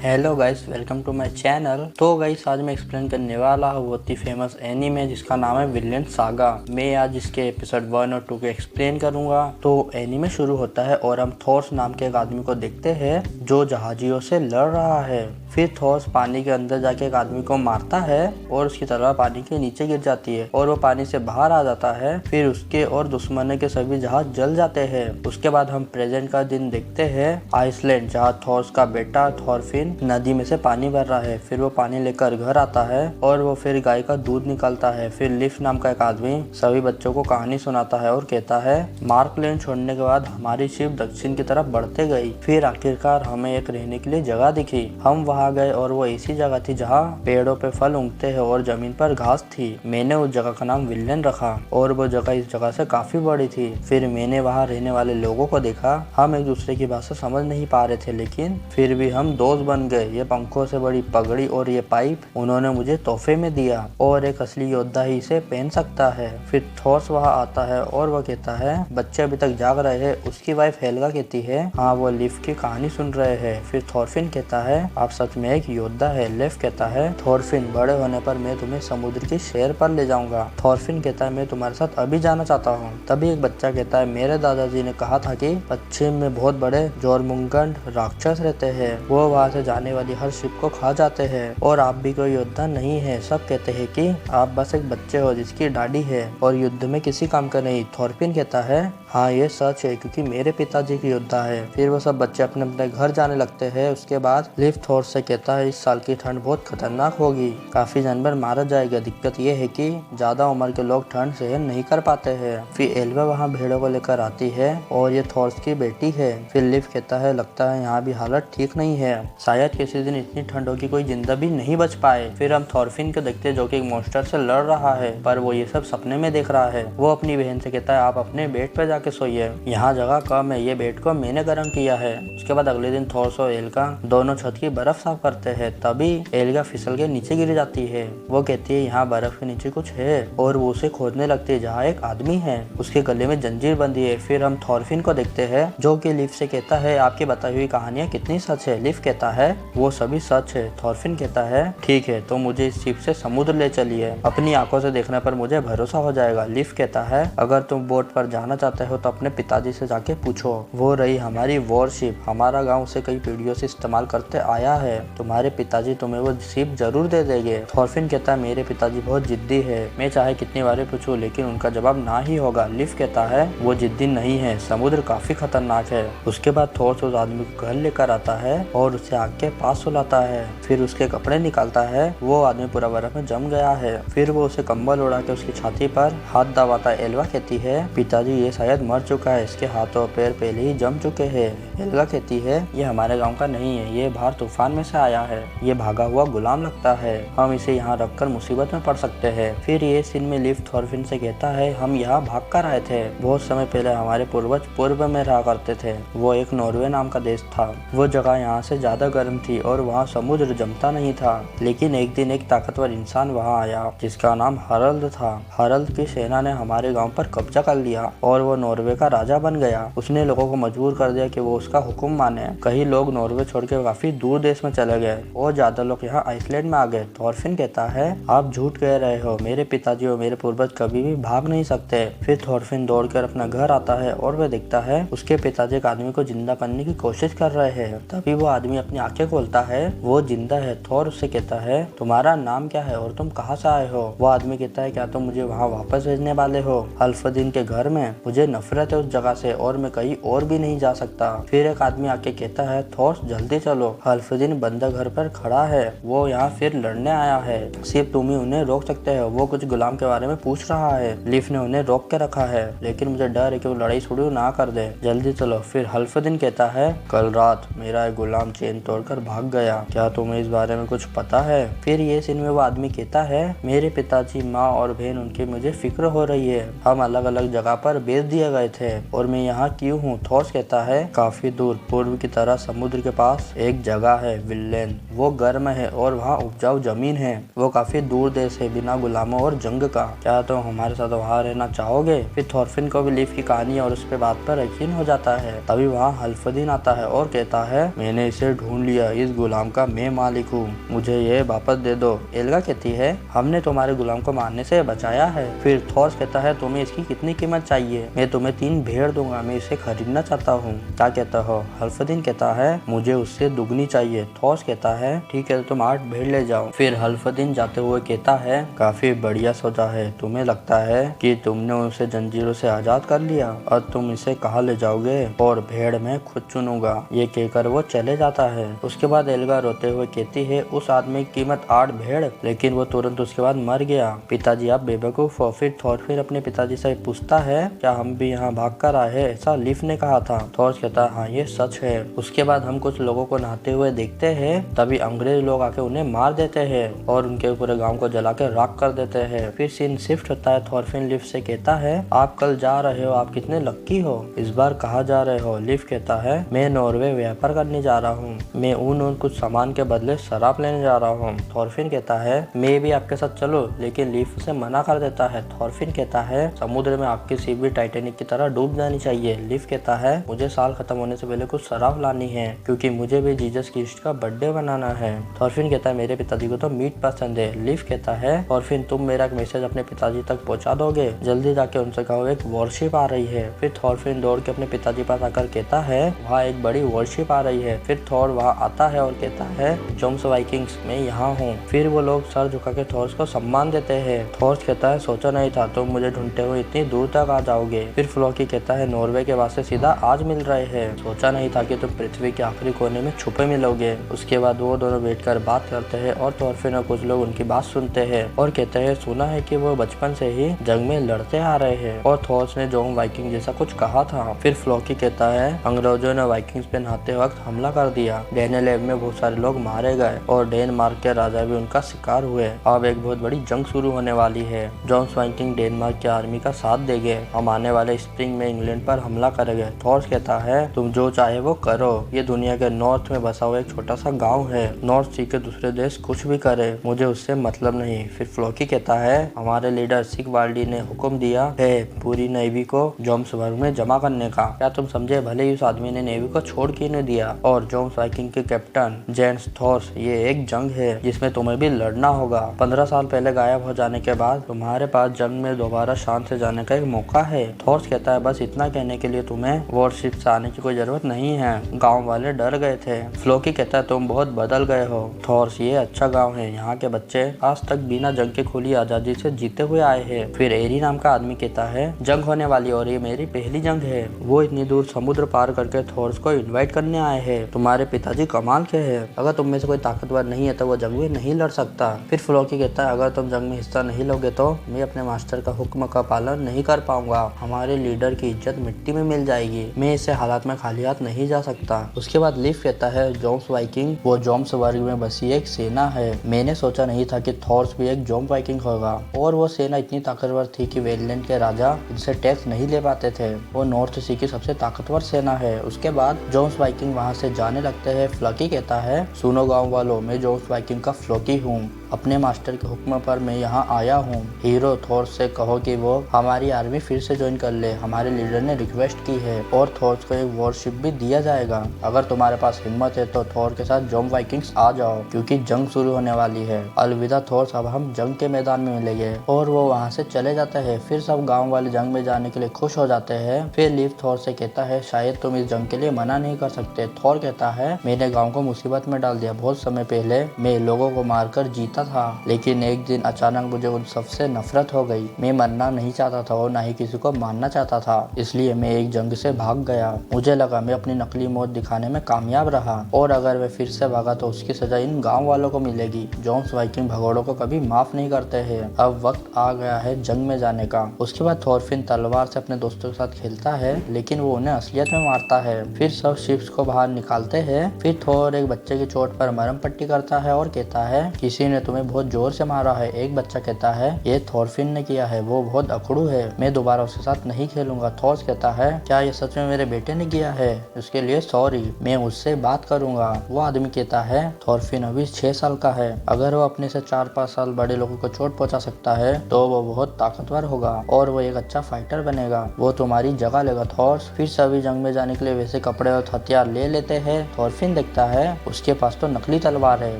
Hello guys, welcome to my channel. तो guys, आज मैं एक्सप्लेन करने वाला हूँ बहुत ही फेमस एनीमे जिसका नाम है विलेन सागा। मैं आज इसके एपिसोड 1 और 2 को एक्सप्लेन करूंगा। तो एनीमे शुरू होता है और हम थॉर्स नाम के एक आदमी को देखते हैं जो जहाजियों से लड़ रहा है। फिर थॉर्स पानी के अंदर जाके एक आदमी को मारता है और उसकी तलवार पानी के नीचे गिर जाती है और वो पानी से बाहर आ जाता है। फिर उसके और दुश्मनों के सभी जहाज जल जाते हैं। उसके बाद हम प्रेजेंट का दिन देखते हैं आइसलैंड, जहाँ थॉर्स का बेटा थॉरफिन नदी में से पानी भर रहा है। फिर वो पानी लेकर घर आता है और वो फिर गाय का दूध निकालता है। फिर लिफ नाम का एक आदमी सभी बच्चों को कहानी सुनाता है और कहता है मार्कलैंड छोड़ने के बाद हमारी शिप दक्षिण की तरफ बढ़ते गई। फिर आखिरकार हमें एक रहने के लिए जगह दिखी। हम वहाँ गए और वो ऐसी जगह थी जहाँ पेड़ों पे फल उगते हैं और जमीन पर घास थी। मैंने उस जगह का नाम विलेन रखा और वो जगह इस जगह से काफी बड़ी थी। फिर मैंने वहाँ रहने वाले लोगों को देखा। हम एक दूसरे की भाषा समझ नहीं पा रहे थे, लेकिन फिर भी हम दोस्त बन गए। ये पंखों से बड़ी पगड़ी और ये पाइप उन्होंने मुझे तोहफे में दिया और एक असली योद्धा ही इसे पहन सकता है। फिर थॉर्स वहाँ आता है और वो कहता है बच्चे अभी तक जाग रहे हैं। उसकी वाइफ हेल्गा कहती है हाँ, वो लिफ की कहानी सुन रहे हैं। फिर थॉरफिन कहता है आप सच में एक योद्धा है। लिफ कहता है थॉरफिन, बड़े होने पर मैं तुम्हें समुद्र की सैर पर ले जाऊंगा। थॉरफिन कहता है मैं तुम्हारे साथ अभी जाना चाहता हूँ। तभी एक बच्चा कहता है मेरे दादाजी ने कहा था कि पश्चिम में बहुत बड़े जोरमुंगंड राक्षस रहते हैं। वो वहाँ से जाने वाली हर शिप को खा जाते हैं और आप भी कोई योद्धा नहीं है। सब कहते हैं कि आप बस एक बच्चे हो जिसकी दाढ़ी है और युद्ध में किसी काम का नहीं। थॉरफिन कहता है हाँ, ये सच है क्योंकि मेरे पिताजी की योद्धा है। फिर वो सब बच्चे अपने अपने घर जाने लगते हैं। उसके बाद लिफ थॉर्स से कहता है इस साल की ठंड बहुत खतरनाक होगी, काफी जानवर मारा जाएगा। दिक्कत ये है कि ज्यादा उम्र के लोग ठंड सहन नहीं कर पाते हैं। फिर एल्वा वहाँ भेड़ों को लेकर आती है और ये थॉर्स की बेटी है। फिर लिफ कहता है लगता है यहाँ भी हालत ठीक नहीं है, शायद किसी दिन इतनी ठंड होगी कोई जिंदा भी नहीं बच पाए। फिर हम थॉरफिन को देखते हैं जो कि एक मॉन्स्टर से लड़ रहा है, पर वो ये सब सपने में देख रहा है। वो अपनी बहन से कहता है आप अपने बेड पे जाके सोइए, यहाँ जगह कम है, ये बेड को मैंने गर्म किया है। उसके बाद अगले दिन थॉर्स और एल्गा दोनों छत की बर्फ साफ करते हैं। तभी एल्गा फिसल के नीचे गिर जाती है। वो कहती है यहाँ बर्फ के नीचे कुछ है और वो उसे खोदने लगती है जहाँ एक आदमी है, उसके गले में जंजीर बंधी है। फिर हम थॉरफिन को देखते हैं जो कि लिफ से कहता है आपकी बताई हुई कहानियाँ कितनी सच है। लिफ कहता है वो सभी सच है। थॉरफिन कहता है ठीक है, तो मुझे इस शिप से समुद्र ले चलिए, अपनी आंखों से देखने पर मुझे भरोसा हो जाएगा। लिफ कहता है अगर तुम बोट पर जाना चाहते हो तो अपने पिताजी से जाके पूछो, वो रही हमारी वॉरशिप, हमारा गांव उसे कई पीढ़ियों से इस्तेमाल करते आया है, तुम्हारे पिताजी तुम्हें वो शिप जरूर दे देंगे। थॉरफिन कहता है मेरे पिताजी बहुत जिद्दी है, मैं चाहे कितनी बार पूछूं लेकिन उनका जवाब ना ही होगा। लिफ कहता है वो जिद्दी नहीं है, समुद्र काफी खतरनाक है। उसके बाद थॉर्स उस आदमी को घर लेकर आता है और उसे आग के पास सुलाता है। फिर उसके कपड़े निकालता है, वो आदमी पूरा बर्फ में जम गया है। फिर वो उसे कंबल उड़ा के उसकी छाती पर हाथ दबाता है। एल्वा कहती है पिताजी ये शायद मर चुका है, इसके हाथ और पैर पहले ही जम चुके हैं। एल्गा कहती है ये हमारे गांव का नहीं है, ये बाहर तूफान में से आया है, ये भागा हुआ गुलाम लगता है, हम इसे यहाँ रखकर मुसीबत में पड़ सकते हैं। फिर ये सीन में लिफ थॉरफिन से कहता है हम यहाँ भाग कर आए थे, बहुत समय पहले हमारे पूर्वज पूर्व में रहा करते थे, वो एक नॉर्वे नाम का देश था। वो जगह यहाँ से ज्यादा गर्म थी और वहाँ समुद्र जमता नहीं था। लेकिन एक दिन एक ताकतवर इंसान वहाँ आया जिसका नाम हरल्ड था। हरल्ड की सेना ने हमारे गांव पर कब्जा कर लिया और वो नॉर्वे का राजा बन गया। उसने लोगों को मजबूर कर दिया कि वो उसका हुक्म माने। कई लोग नॉर्वे छोड़ के काफी दूर देश में चले गए और ज्यादा लोग यहाँ आइसलैंड में आ गए। थॉरफिन कहता है आप झूठ कह रहे हो, मेरे पिताजी और मेरे पूर्वज कभी भी भाग नहीं सकते। फिर थॉरफिन दौड़कर अपना घर आता है और वह देखता है उसके पिताजी एक आदमी को जिंदा करने की कोशिश कर रहे हैं। तभी वो आदमी अपनी आंखें खोलता है, वो जिंदा है। थॉर उससे कहता है तुम्हारा नाम क्या है और तुम कहाँ से आए हो? वो आदमी कहता है क्या तुम मुझे वहाँ वापस भेजने वाले हो अल्फदीन के घर में? मुझे नफरत है उस जगह से और मैं कहीं और भी नहीं जा सकता। फिर एक आदमी आके कहता है थॉर्स जल्दी चलो, अल्फदीन बंदा घर पर खड़ा है, वो यहाँ फिर लड़ने आया है, सिर्फ तुम ही उन्हें रोक सकते हो, वो कुछ गुलाम के बारे में पूछ रहा है। लिफ ने उन्हें रोक के रखा है लेकिन मुझे डर है कि वो लड़ाई शुरू ना कर दे, जल्दी चलो। फिर अल्फदीन कहता है कल रात मेरा एक गुलाम चेन तोड़कर भाग गया, क्या तुम्हें इस बारे में कुछ पता है? फिर ये सीन में वो आदमी कहता है मेरे पिताजी, माँ और बहन उनकी मुझे फिक्र हो रही है, हम अलग अलग जगह पर बेच दिए गए थे और मैं यहाँ क्यों हूँ? थॉर्स कहता है काफी दूर पूर्व की तरह समुद्र के पास एक जगह है, विलेन। वो गर्म है और वहाँ उपजाऊ जमीन है। वो काफी दूर देश है, बिना गुलामों और जंग का। क्या तुम हमारे साथ वहाँ रहना चाहोगे? फिर थॉरफिन को भी लीफ की कहानी और उसके बात पर यकीन हो जाता है। तभी वहाँ हल्फदीन आता है और कहता है, मैंने इसे ढूंढ लिया, इस गुलाम का मैं मालिक हूँ, मुझे ये वापस दे दो। एल्गा कहती है, हमने तुम्हारे गुलाम को मारने से बचाया है। फिर थॉर्स कहता है, तुम्हें इसकी कितनी कीमत चाहिए? मैं तुम्हें 3 भेड़ दूंगा, मैं इसे खरीदना चाहता हूँ। क्या कहता हो? हल्फदीन कहता है, मुझे उससे दुगनी चाहिए। थॉर्स कहता है, ठीक है, तुम 8 भेड़ ले जाओ। फिर हल्फदीन जाते हुए कहता है, काफी बढ़िया सौदा है। तुम्हें लगता है कि तुमने उसे जंजीरों से आजाद कर लिया और तुम इसे कहाँ ले जाओगे? और भेड़ मैं खुद चुनूंगा। ये कहकर वो चले जाता है। उसके बाद एल्गा रोते हुए कहती है, उस आदमी की कीमत 8 भेड़, लेकिन वो तुरंत उसके बाद मर गया। पिताजी आप बेवकूफ हो। फिर थॉरफिन अपने पिताजी से पूछता है, क्या हम भी यहाँ भाग कर आए हैं? ऐसा लीफ ने कहा था। थॉर्स कहता है, हाँ ये सच है। उसके बाद हम कुछ लोगों को नहाते हुए देखते हैं। तभी अंग्रेज लोग आके उन्हें मार देते हैं और उनके पूरे गांव को जला के राख कर देते हैं। फिर सीन शिफ्ट होता है। थॉरफिन लीफ से कहता है, आप कल जा रहे हो, आप कितने लक्की हो। इस बार कहाँ जा रहे हो? लीफ कहता है, मैं नॉर्वे व्यापार करने जा रहा हूँ। मैं उन कुछ सामान के बदले शराब लेने जा रहा हूँ। थॉरफिन कहता है, मैं भी आपके साथ चलो, लेकिन लीफ उसे मना कर देता है। थॉरफिन कहता है, समुद्र में आपकी शिप भी टाइटैनिक की तरह डूब जानी चाहिए। लीफ कहता है, मुझे साल खत्म होने से पहले कुछ शराब लानी है, क्योंकि मुझे भी जीसस क्राइस्ट का बर्थडे बनाना है। थॉरफिन कहता है, मेरे पिताजी को तो मीट पसंद है। लीफ कहता है, थॉरफिन तुम मेरा एक मैसेज अपने पिताजी तक पहुंचा दोगे? जल्दी जाके उनसे कहो एक वॉरशिप आ रही है। फिर थॉरफिन दौड़ के अपने पिताजी पास आकर कहता है, वहाँ एक बड़ी वॉरशिप आ रही है। फिर थॉर वहाँ आता है और कहता है, जोम्स वाइकिंग्स मैं यहाँ हूँ। फिर वो लोग सर झुका के थॉर्स को सम्मान देते हैं। थॉर्स कहता है, सोचा नहीं था तुम मुझे ढूंढते हुए इतनी दूर तक आ जाओगे। फिर फ्लोकी कहता है, नॉर्वे के वास्ते सीधा आज मिल रहे हैं, सोचा नहीं था कि तुम पृथ्वी के आखिरी कोने में छुपे मिलोगे। उसके बाद वो दोनों बैठकर बात करते हैं और थॉरफिन और कुछ लोग उनकी बात सुनते हैं और कहते हैं, सुना है कि वो बचपन से ही जंग में लड़ते आ रहे हैं और थॉर्स ने जोम वाइकिंग जैसा कुछ कहा था। फिर फ्लोकी कहता है, अंग्रेजों ने वाइकिंग्स पे नहाते वक्त हमला कर दिया। डेनेलेव में बहुत सारे लोग मारे गए और डेनमार्क के राजा भी उनका शिकार हुए। अब एक बहुत बड़ी जंग शुरू होने वाली है। जोम्स वाइकिंग डेनमार्क की आर्मी का साथ देंगे। हम आने वाले स्प्रिंग में इंग्लैंड पर हमला करेंगे। थॉर्स कहता है, तुम जो चाहे वो करो, ये दुनिया के नॉर्थ में बसा हुआ एक छोटा सा गाँव है। नॉर्थ सी के दूसरे देश कुछ भी करे, मुझे उससे मतलब नहीं। फिर फ्लोकी कहता है, हमारे लीडर सिगवाल्डी ने हुक्म दिया है पूरी नेवी को जोम्सबर्ग में जमा करने का। क्या तुम समझे? भले ही उस आदमी ने नेवी को छोड़ क्यों नहीं दिया। और जोम्स वाइकिंग के कैप्टन जेंस थॉर्स, ये एक जंग है जिसमें तुम्हें भी लड़ना होगा। 15 साल पहले गायब हो जाने के बाद तुम्हारे पास जंग में दोबारा शांत से जाने का एक मौका है। थॉर्स कहता है, बस इतना कहने के लिए तुम्हें वॉरशिप से आने की कोई जरूरत नहीं है। गाँव वाले डर गए थे। फ्लोकी कहता है, तुम बहुत बदल गए हो। थॉर्स, ये अच्छा गाँव है, यहाँ के बच्चे आज तक बिना जंग के खुली आजादी से जीते हुए आए हैं। फिर एरी नाम का आदमी कहता है, जंग होने वाली और ये मेरी पहली जंग है। वो इतनी दूर समुद्र पार करके थॉर्स को इनवाइट करने आए हैं। तुम्हारे पिताजी कमाल के हैं। अगर तुम में से कोई ताकतवर नहीं है तो वो जंग में नहीं लड़ सकता। फिर फ्लोकी कहता है, अगर तुम जंग में हिस्सा नहीं लोगे तो मैं अपने मास्टर का हुक्म का पालन नहीं कर पाऊंगा। हमारे लीडर की इज्जत मिट्टी में मिल जाएगी। मैं ऐसे हालात में खाली हाथ नहीं जा सकता। उसके बाद लीफ कहता है, जोम्स वाइकिंग वो जोम्सबर्ग में बसी एक सेना है। मैंने सोचा नहीं था कि थॉर्स भी एक जोम्स वाइकिंग होगा। और वो सेना इतनी ताकतवर थी कि वेललैंड के राजा इनसे टैक्स नहीं ले पाते थे। वो नॉर्थ सी की सबसे ताकतवर सेना है। उसके बाद जोम्स वाइकिंग वहाँ से जाने लगते हैं। फ्लकी कहता है, सुनो गाँव वालों, मैं जोम्स वाइकिंग का फ्लकी हूँ। अपने मास्टर के हुक्म पर मैं यहाँ आया हूँ। हीरो थॉर्स से कहो कि वो हमारी आर्मी फिर से ज्वाइन कर ले। हमारे लीडर ने रिक्वेस्ट की है और थॉर्स को एक वॉरशिप भी दिया जाएगा। अगर तुम्हारे पास हिम्मत है तो थॉर के साथ जोम वाइकिंग्स आ जाओ, क्योंकि जंग शुरू होने वाली है। अलविदा थॉर्स, अब हम जंग के मैदान में मिलेंगे। और वो वहाँ से चले जाते हैं। फिर सब गाँव वाले जंग में जाने के लिए खुश हो जाते हैं। फिर लीफ थॉर से कहता है, शायद तुम इस जंग के लिए मना नहीं कर सकते। थॉर कहता है, मैंने गाँव को मुसीबत में डाल दिया। बहुत समय पहले मैं लोगों को मारकर जीता था, लेकिन एक दिन अचानक मुझे उन सबसे नफरत हो गई। मैं मरना नहीं चाहता था और ना ही किसी को मारना चाहता था, इसलिए मैं एक जंग से भाग गया। मुझे लगा मैं अपनी नकली मौत दिखाने में कामयाब रहा, और अगर वह फिर से भागा तो उसकी सजा इन गांव वालों को मिलेगी। जोम्स वाइकिंग भगोड़ों को कभी माफ नहीं करते हैं। अब वक्त आ गया है जंग में जाने का। उसके बाद थॉरफिन तलवार से अपने दोस्तों के साथ खेलता है, लेकिन वो उन्हें असलियत में मारता है। फिर सब शिप्स को बाहर निकालते हैं। फिर थॉर एक बच्चे की चोट पर मरहम पट्टी करता है और कहता है, किसी ने तुम्हें बहुत जोर से मारा है। एक बच्चा कहता है ये थॉरफिन ने किया है, वो बहुत अकड़ू है, मैं दोबारा उसके साथ नहीं खेलूंगा। थॉर्स कहता है क्या ये सच में मेरे बेटे ने किया है, उसके लिए सॉरी, मैं उससे बात करूंगा। वो आदमी कहता है थॉरफिन अभी 6 साल का है, अगर वो अपने से 4-5 साल बड़े लोगों को चोट पहुंचा सकता है तो वो बहुत ताकतवर होगा और वो एक अच्छा फाइटर बनेगा, वो तुम्हारी जगह लेगा थॉर्स। फिर सभी जंग में जाने के लिए वैसे कपड़े और हथियार ले लेते हैं। थॉरफिन देखता है उसके पास तो नकली तलवार है।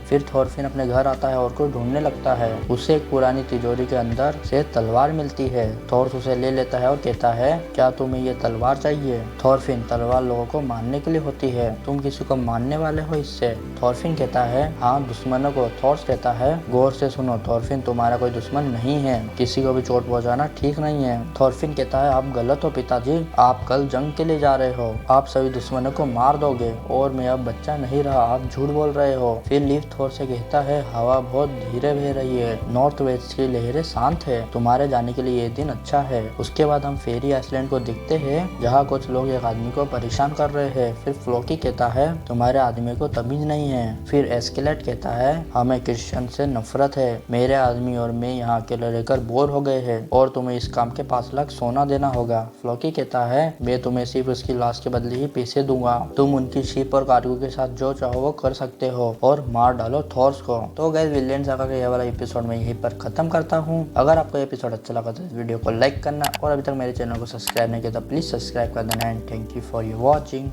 फिर थॉरफिन अपने घर आता है और कोई ढूंढने लगता है। उसे एक पुरानी तिजोरी के अंदर से तलवार मिलती है। थॉर्स उसे ले लेता है और कहता है क्या तुम्हें ये तलवार चाहिए। थॉरफिन तलवार लोगों को मारने के लिए होती है, तुम किसी को मारने वाले हो इससे। थॉरफिन कहता है हाँ, दुश्मनों को। थॉर्स कहता है गौर से सुनो थॉरफिन, तुम्हारा कोई दुश्मन नहीं है, किसी को भी चोट पहुंचाना ठीक नहीं है। थॉरफिन कहता है आप गलत हो पिताजी, आप कल जंग के लिए जा रहे हो, आप सभी दुश्मनों को मार दोगे और मैं अब बच्चा नहीं रहा, आप झूठ बोल रहे हो। फिर लीफ थॉर से कहता है हवा बहुत धीरे बह रही है, नॉर्थ वेस्ट की लहरें शांत है, तुम्हारे जाने के लिए ये दिन अच्छा है। उसके बाद हम फेरी आइसलैंड को देखते हैं जहाँ कुछ लोग एक आदमी को परेशान कर रहे हैं। फिर फ्लोकी कहता है तुम्हारे आदमी को तमीज नहीं है। फिर एस्केलेट कहता है हमें क्रिश्चियन से नफरत है, मेरे आदमी और मैं यहाँ अकेले रहकर बोर हो गए हैं और तुम्हें इस काम के 5 लाख सोना देना होगा। फ्लोकी कहता है मैं तुम्हें सिर्फ उसकी लाश के बदले ही पैसे दूंगा, तुम उनकी शिप और कार्गो के साथ जो चाहो वो कर सकते हो और मार डालो थॉर्स को। तो गाइस विलेन सागा का ये वाला एपिसोड मैं यहीं पर खत्म करता हूँ। अगर आपको एपिसोड अच्छा लगा तो इस वीडियो को लाइक करना और अभी तक मेरे चैनल को सब्सक्राइब नहीं किया तो प्लीज सब्सक्राइब कर देना and thank you for your watching.